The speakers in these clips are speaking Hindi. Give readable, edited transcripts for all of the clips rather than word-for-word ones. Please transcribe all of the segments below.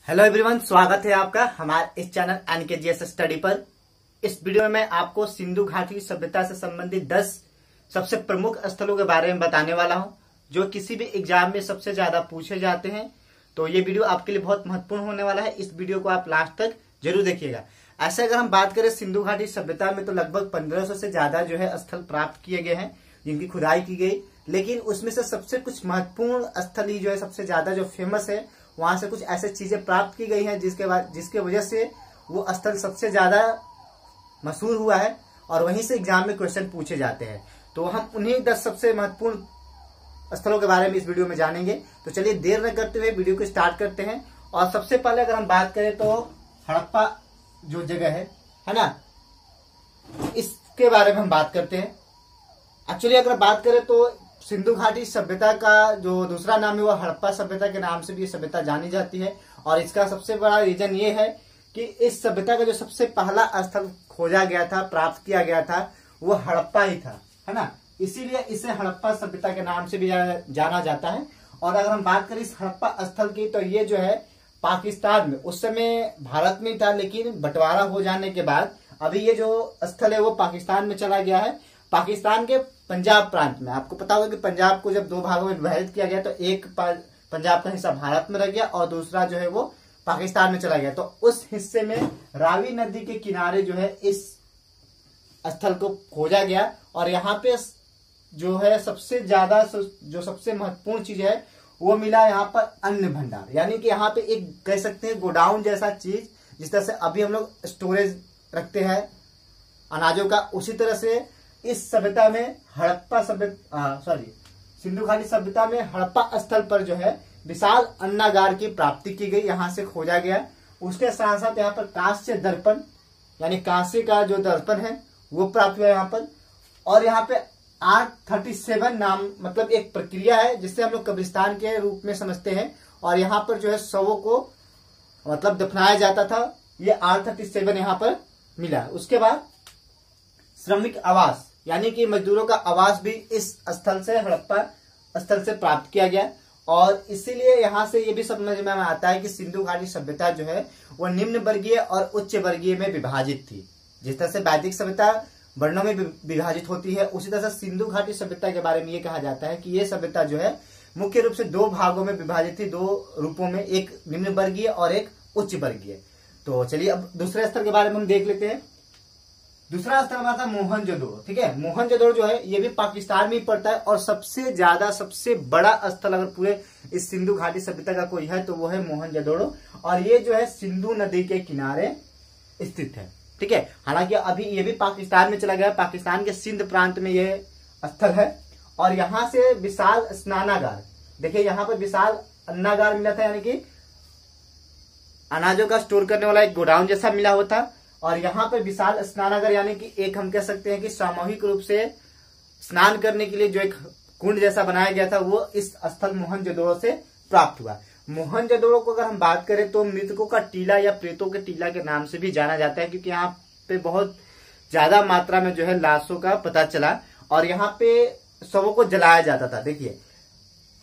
हेलो एवरीवन, स्वागत है आपका हमारे इस चैनल एनकेजीएस स्टडी पर। इस वीडियो में मैं आपको सिंधु घाटी सभ्यता से संबंधित 10 सबसे प्रमुख स्थलों के बारे में बताने वाला हूं, जो किसी भी एग्जाम में सबसे ज्यादा पूछे जाते हैं। तो ये वीडियो आपके लिए बहुत महत्वपूर्ण होने वाला है। इस वीडियो को आप लास्ट तक जरूर देखिएगा। ऐसे अगर हम बात करें सिंधु घाटी सभ्यता में, तो लगभग 1500 से ज्यादा जो है स्थल प्राप्त किए गए हैं जिनकी खुदाई की गई। लेकिन उसमें से सबसे कुछ महत्वपूर्ण स्थल ही जो है सबसे ज्यादा जो फेमस है, वहां से कुछ ऐसे चीजें प्राप्त की गई हैं जिसके वजह से वो स्थल सबसे ज्यादा मशहूर हुआ है और वहीं से एग्जाम में क्वेश्चन पूछे जाते हैं। तो हम उन्हीं 10 सबसे महत्वपूर्ण स्थलों के बारे में इस वीडियो में जानेंगे। तो चलिए देर न करते हुए वीडियो को स्टार्ट करते हैं। और सबसे पहले अगर हम बात करें तो हड़प्पा जो जगह है ना, इसके बारे में हम बात करते हैं। एक्चुअली अगर बात करें तो सिंधु घाटी सभ्यता का जो दूसरा नाम है वो हड़प्पा सभ्यता के नाम से भी ये सभ्यता जानी जाती है। और इसका सबसे बड़ा रीजन ये है कि इस सभ्यता का जो सबसे पहला स्थल खोजा गया था, प्राप्त किया गया था, वो हड़प्पा ही था, है ना। इसीलिए इसे हड़प्पा सभ्यता के नाम से भी जाना जाता है। और अगर हम बात करें इस हड़प्पा स्थल की, तो ये जो है पाकिस्तान में, उस समय भारत में था, लेकिन बंटवारा हो जाने के बाद अभी ये जो स्थल है वो पाकिस्तान में चला गया है। पाकिस्तान के पंजाब प्रांत में, आपको पता होगा कि पंजाब को जब 2 भागों में विभाजित किया गया तो एक पंजाब का हिस्सा भारत में रह गया और दूसरा जो है वो पाकिस्तान में चला गया। तो उस हिस्से में रावी नदी के किनारे जो है इस स्थल को खोजा गया। और यहाँ पे जो है सबसे ज्यादा जो सबसे महत्वपूर्ण चीज है वो मिला यहाँ पर अन्न भंडार, यानी कि यहाँ पे एक कह सकते हैं गोडाउन जैसा चीज, जिस तरह से अभी हम लोग स्टोरेज रखते हैं अनाजों का, उसी तरह से इस सभ्यता में सिंधु घाटी सभ्यता में हड़प्पा स्थल पर जो है विशाल अन्नागार की प्राप्ति की गई, यहाँ से खोजा गया। उसके साथ साथ यहाँ पर कांस्य दर्पण, यानी कांस्य का जो दर्पण है वो प्राप्त हुआ यहाँ पर। और यहाँ पे 837 नाम, मतलब एक प्रक्रिया है जिससे हम लोग कब्रिस्तान के रूप में समझते हैं। और यहाँ पर जो है शवों को मतलब दफनाया जाता था। ये 837 यहाँ पर मिला। उसके बाद श्रमिक आवास, यानी कि मजदूरों का आवास भी इस स्थल से, हड़प्पा स्थल से प्राप्त किया गया। और इसीलिए यहाँ से ये भी समझ में आता है कि सिंधु घाटी सभ्यता जो है वो निम्न वर्गीय और उच्च वर्गीय में विभाजित थी। जिस तरह से वैदिक सभ्यता वर्णों में विभाजित होती है, उसी तरह से सिंधु घाटी सभ्यता के बारे में ये कहा जाता है कि ये सभ्यता जो है मुख्य रूप से 2 भागों में विभाजित थी, 2 रूपों में, एक निम्न वर्गीय और एक उच्च वर्गीय। तो चलिए अब दूसरे स्थल के बारे में हम देख लेते हैं। दूसरा स्थल हमारा था मोहनजोदड़ो। ठीक है, मोहनजोदड़ो जो है ये भी पाकिस्तान में ही पड़ता है। और सबसे ज्यादा सबसे बड़ा स्थल अगर पूरे इस सिंधु घाटी सभ्यता का कोई है तो वो है मोहनजोदड़ो। और ये जो है सिंधु नदी के किनारे स्थित है। ठीक है, हालांकि अभी ये भी पाकिस्तान में चला गया, पाकिस्तान के सिंध प्रांत में ये स्थल है। और यहाँ से विशाल स्नानागार, देखिये यहाँ पर विशाल अन्नागार मिला था, यानी कि अनाजों का स्टोर करने वाला एक गोडाउन जैसा मिला हुआ था। और यहाँ पर विशाल स्नानागार, यानी कि एक हम कह सकते हैं कि सामूहिक रूप से स्नान करने के लिए जो एक कुंड जैसा बनाया गया था, वो इस स्थल मोहनजोदड़ो से प्राप्त हुआ। मोहनजोदड़ो को अगर हम बात करें तो मृतकों का टीला या प्रेतों के टीला के नाम से भी जाना जाता है, क्योंकि यहाँ पे बहुत ज्यादा मात्रा में जो है लाशों का पता चला और यहाँ पे शवों को जलाया जाता था। देखिए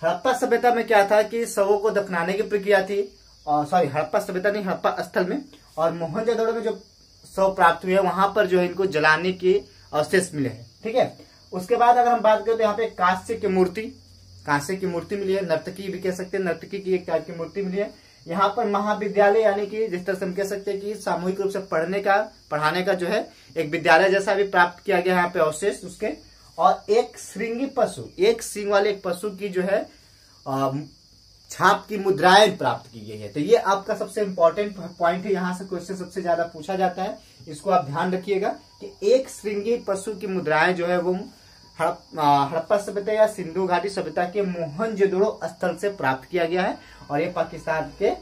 हड़प्पा सभ्यता में क्या था कि शवों को दफनाने की प्रक्रिया थी, और हड़प्पा सभ्यता नहीं, हड़प्पा स्थल में। और मोहनजोदड़ो में जो शव प्राप्त हुए वहां पर जो है इनको जलाने के अवशेष मिले हैं। ठीक है, उसके बाद अगर हम बात करें तो यहाँ पे कांस्य की मूर्ति मिली है, नर्तकी भी कह सकते हैं, नर्तकी की एक टाइप की मूर्ति मिली है। यहाँ पर महाविद्यालय, यानी कि जिस तरह से हम कह सकते हैं कि सामूहिक रूप से पढ़ाने का जो है एक विद्यालय जैसा भी प्राप्त किया गया यहाँ पे अवशेष उसके। और एक श्रृंगी पशु, एक सींग वाले एक पशु की जो है छाप की मुद्राएं प्राप्त की गई है। तो ये आपका सबसे इंपॉर्टेंट पॉइंट है, यहाँ से क्वेश्चन सबसे ज्यादा पूछा जाता है, इसको आप ध्यान रखिएगा कि एक श्रृंगी पशु की मुद्राएं जो है वो हड़प्पा सभ्यता या सिंधु घाटी सभ्यता के मोहनजोदड़ो स्थल से प्राप्त किया गया है। और ये पाकिस्तान के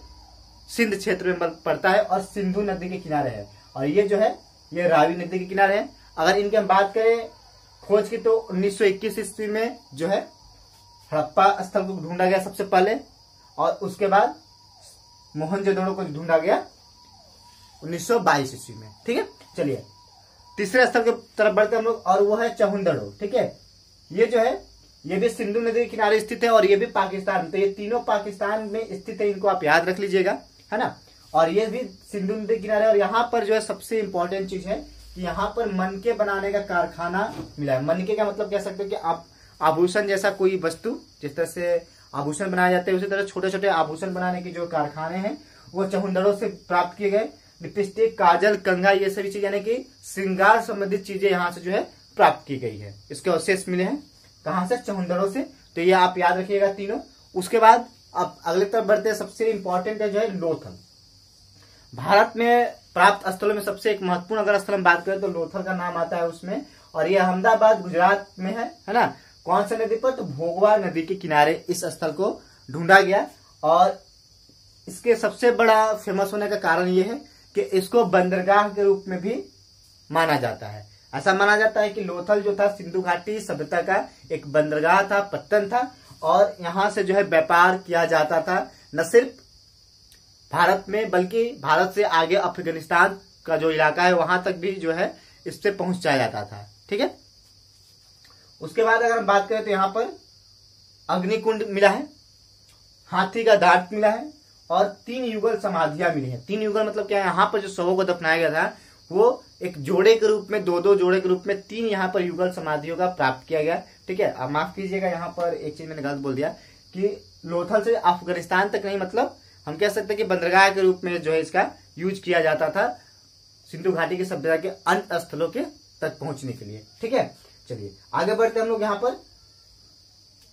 सिंध क्षेत्र में पड़ता है और सिंधु नदी के किनारे है। और ये जो है ये रावी नदी के किनारे है। अगर इनकी हम बात करें खोज की, तो 1921 ईस्वी में जो है हड़प्पा स्थल को ढूंढा गया सबसे पहले, और उसके बाद मोहनजोदड़ो को ढूंढा गया 1922 ईस्वी में। ठीक है, चलिए तीसरे स्थल की तरफ बढ़ते हम लोग, और वो है चहुंदड़ो। ठीक है, ये जो है ये भी सिंधु नदी के किनारे स्थित है और ये भी पाकिस्तान, तो ये तीनों पाकिस्तान में स्थित है, इनको आप याद रख लीजिएगा, है ना। और ये भी सिंधु नदी किनारे। और यहाँ पर जो है सबसे इंपॉर्टेंट चीज है कि यहाँ पर मनके बनाने का कारखाना मिला है। मनके का मतलब कह सकते हैं कि आप आभूषण जैसा कोई वस्तु, जिस तरह से आभूषण बनाए जाते हैं उसी तरह छोटे छोटे आभूषण बनाने के जो कारखाने हैं वो चहुंदड़ों से प्राप्त किए गए। लिपस्टिक, काजल, कंघा, ये सभी चीज यानी कि श्रृंगार संबंधित चीजें यहाँ से जो है प्राप्त की गई है। इसके अवशेष मिले हैं कहाँ से? चहुंदड़ों से। तो ये आप याद रखिएगा तीनों। उसके बाद अब अगले तरफ बढ़ते हैं। सबसे इंपॉर्टेंट है जो है लोथल। भारत में प्राप्त स्थलों में सबसे एक महत्वपूर्ण अगर स्थल हम बात करें तो लोथल का नाम आता है उसमें। और ये अहमदाबाद गुजरात में है ना। कौन सा नदी पर? तो भोगवा नदी के किनारे इस स्थल को ढूंढा गया। और इसके सबसे बड़ा फेमस होने का कारण ये है कि इसको बंदरगाह के रूप में भी माना जाता है। ऐसा माना जाता है कि लोथल जो था सिंधु घाटी सभ्यता का एक बंदरगाह था, पत्तन था। और यहां से जो है व्यापार किया जाता था, न सिर्फ भारत में बल्कि भारत से आगे अफगानिस्तान का जो इलाका है वहां तक भी जो है इससे पहुंचाया जाता था। ठीक है। उसके बाद अगर हम बात करें तो यहाँ पर अग्निकुंड मिला है, हाथी का दांत मिला है और 3 युगल समाधियां मिली हैं। 3 युगल मतलब क्या है? यहाँ पर जो शवों को दफनाया गया था वो एक जोड़े के रूप में, 2-2 जोड़े के रूप में 3 यहाँ पर युगल समाधियों का प्राप्त किया गया। ठीक है। अब माफ कीजिएगा, यहाँ पर एक चीज मैंने गलत बोल दिया कि लोथल से अफगानिस्तान तक नहीं, मतलब हम कह सकते हैं कि बंदरगाह के रूप में जो है इसका यूज किया जाता था सिंधु घाटी की सभ्यता के अन्य स्थलों के तक पहुंचने के लिए। ठीक है। चलिए आगे बढ़ते हम लोग। यहाँ पर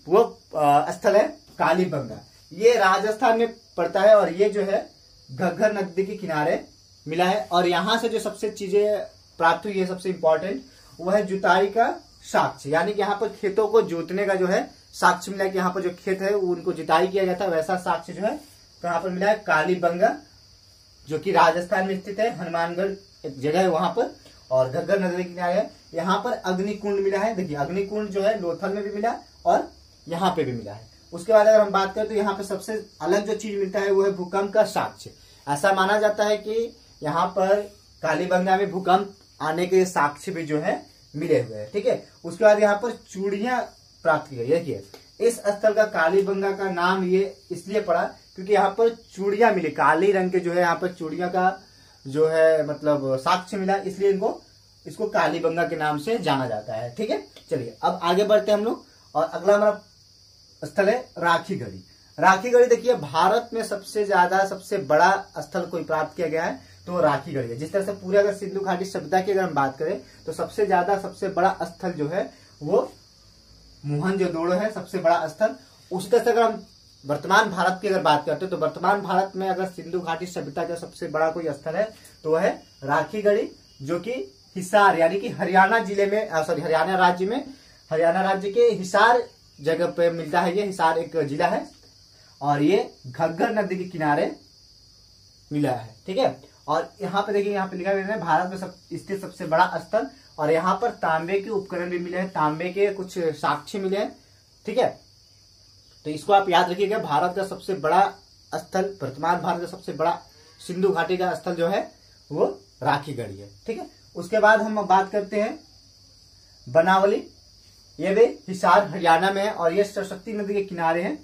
वो स्थल है कालीबंगा। ये राजस्थान में पड़ता है और ये जो है घग्गर नदी के किनारे मिला है। और यहां से जो सबसे चीजें प्राप्त हुई है सबसे इंपॉर्टेंट वो है जुताई का साक्ष्य, यानी कि यहाँ पर खेतों को जोतने का जो है साक्ष्य मिला है कि यहाँ पर जो खेत है वो उनको जुताई किया गया था, वैसा साक्ष्य जो है कहाँ पर मिला है? कालीबंगा, जो कि राजस्थान में स्थित है। हनुमानगढ़ एक जगह है वहां पर और घग्गर नदी के किनारे है। यहाँ पर अग्निकुंड मिला है। देखिए अग्निकुंड जो है लोथल में भी मिला और यहाँ पे भी मिला है। उसके बाद अगर हम बात करें तो यहाँ पे सबसे अलग जो चीज मिलता है वो है भूकंप का साक्ष्य। ऐसा माना जाता है कि यहाँ पर कालीबंगा में भूकंप आने के साक्ष्य भी जो है मिले हुए हैं। ठीक है। उसके बाद यहाँ पर चूड़ियां प्राप्त की गई। देखिए इस स्थल का कालीबंगा का नाम ये इसलिए पड़ा क्योंकि यहाँ पर चूड़ियां मिली, काली रंग के जो है यहाँ पर चूड़ियां का जो है मतलब साक्ष्य मिला, इसलिए इसको कालीबंगा के नाम से जाना जाता है। ठीक है। चलिए अब आगे बढ़ते हैं हम लोग। और अगला हमारा स्थल है राखीगढ़ी। राखीगढ़ी देखिए भारत में सबसे ज्यादा सबसे बड़ा स्थल कोई प्राप्त किया गया है तो राखीगढ़ी है। जिस तरह से पूरे अगर सिंधु घाटी सभ्यता की अगर हम बात करें तो सबसे ज्यादा सबसे बड़ा स्थल जो है वो मोहनजोदड़ो है, सबसे बड़ा स्थल। उसी तरह से अगर हम वर्तमान भारत की अगर बात करते हैं तो वर्तमान भारत में अगर सिंधु घाटी सभ्यता का सबसे बड़ा कोई स्थल है तो वह है राखीगढ़ी, जो कि हिसार यानी कि हरियाणा जिले में हरियाणा राज्य में, हरियाणा राज्य के हिसार जगह पे मिलता है। ये हिसार एक जिला है और ये घग्गर नदी के किनारे मिला है। ठीक है। और यहाँ पे देखिए यहाँ पे लिखा है भारत में स्थित सबसे बड़ा स्थल। और यहाँ पर तांबे के उपकरण भी मिले हैं, तांबे के कुछ साक्ष्य मिले हैं। ठीक है। तो इसको आप याद रखिएगा। भारत का सबसे बड़ा स्थल, वर्तमान भारत का सबसे बड़ा सिंधु घाटी का स्थल जो है वो राखीगढ़ी है। ठीक है। उसके बाद हम बात करते हैं बनावली। ये भी हिसार हरियाणा में है और ये सरस्वती नदी के किनारे है।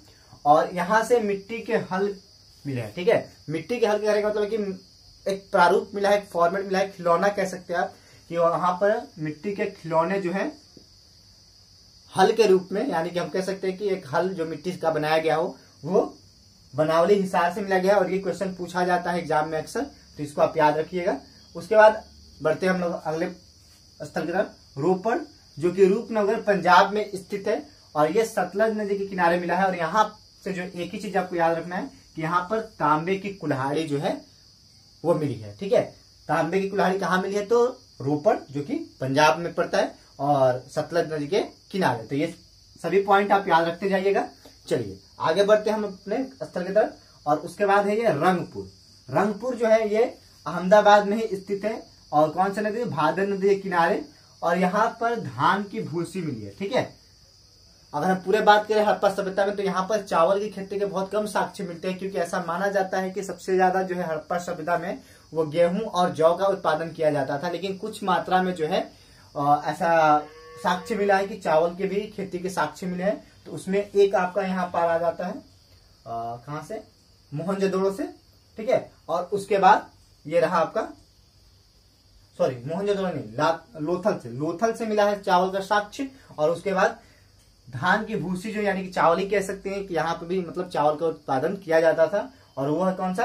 और यहाँ से मिट्टी के हल मिले हैं। ठीक है। मिट्टी के हल कहने का मतलब कि एक प्रारूप मिला है, एक फॉर्मेट मिला है, खिलौना कह सकते हैं आप, कि वहां पर मिट्टी के खिलौने जो है हल के रूप में, यानी कि हम कह सकते हैं कि एक हल जो मिट्टी का बनाया गया हो वो बनावली हिसार से मिला गया। और ये क्वेश्चन पूछा जाता है एग्जाम में अक्सर, तो इसको आप याद रखिएगा। उसके बाद बढ़ते हम लोग अगले स्थल की तरफ, रोपड़, जो कि रूपनगर पंजाब में स्थित है और ये सतलज नदी के किनारे मिला है। और यहाँ से जो एक ही चीज आपको याद रखना है कि यहाँ पर तांबे की कुल्हाड़ी जो है वो मिली है। ठीक है। तांबे की कुल्हाड़ी कहाँ मिली है? तो रोपड़, जो कि पंजाब में पड़ता है और सतलज नदी के किनारे। तो ये सभी पॉइंट आप याद रखते जाइएगा। चलिए आगे बढ़ते हैं हम अपने स्थल की तरफ। और उसके बाद है ये रंगपुर। रंगपुर जो है ये अहमदाबाद में ही स्थित है और कौन सा नदी? भादर नदी के किनारे। और यहाँ पर धान की भूसी मिली है। ठीक है। अगर हम पूरे बात करें हड़प्पा सभ्यता में तो यहाँ पर चावल की खेती के बहुत कम साक्ष्य मिलते हैं, क्योंकि ऐसा माना जाता है कि सबसे ज्यादा जो है हड़प्पा सभ्यता में वो गेहूं और जौ का उत्पादन किया जाता था। लेकिन कुछ मात्रा में जो है ऐसा साक्ष्य मिला है कि चावल के भी खेती के साक्ष्य मिले हैं। तो उसमें एक आपका यहाँ पार आ जाता है कहाँ से? मोहनजोदड़ो से। ठीक है। और उसके बाद ये रहा आपका, सॉरी मोहनजोदड़ो नहीं, लोथल से मिला है चावल का साक्ष्य। और उसके बाद धान की भूसी जो यानी कि चावल ही कह सकते हैं कि यहाँ पे भी मतलब चावल का उत्पादन किया जाता था, और वो है कौन सा,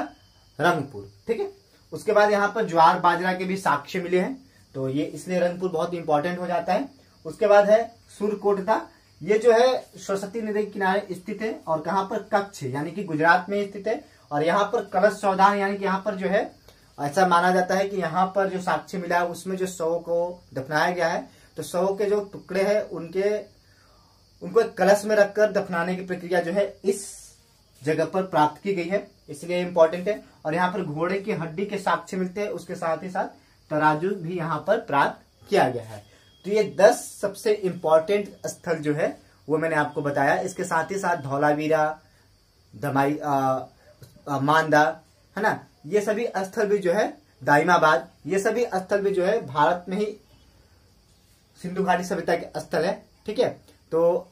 रंगपुर, ठीक है। उसके बाद यहाँ पर ज्वार बाजरा के भी साक्ष्य मिले हैं, तो ये इसलिए रंगपुर बहुत इंपॉर्टेंट हो जाता है। उसके बाद है सुरकोटदा, ये जो है सरस्वती नदी के किनारे स्थित है, और कहाँ पर, कच्छ यानी कि गुजरात में स्थित है। और यहाँ पर कलश चौधान यानी कि यहाँ पर जो है ऐसा माना जाता है कि यहाँ पर जो साक्ष्य मिला है उसमें जो शव को दफनाया गया है, तो शव के जो टुकड़े हैं उनको एक कलश में रखकर दफनाने की प्रक्रिया जो है इस जगह पर प्राप्त की गई है, इसलिए इंपॉर्टेंट है। और यहाँ पर घोड़े की हड्डी के साक्ष्य मिलते हैं, उसके साथ ही साथ तराजू भी यहाँ पर प्राप्त किया गया है। तो ये 10 सबसे इंपॉर्टेंट स्थल जो है वो मैंने आपको बताया। इसके साथ ही साथ धौलावीरा, दमाई, मांदा, है ना, ये सभी स्थल भी जो है, दाइमाबाद, ये सभी स्थल भी जो है भारत में ही सिंधु घाटी सभ्यता के स्थल है, ठीक है। तो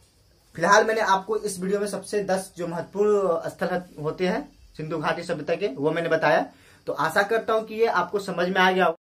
फिलहाल मैंने आपको इस वीडियो में सबसे 10 जो महत्वपूर्ण स्थल होते हैं सिंधु घाटी सभ्यता के, वो मैंने बताया। तो आशा करता हूं कि ये आपको समझ में आ गया।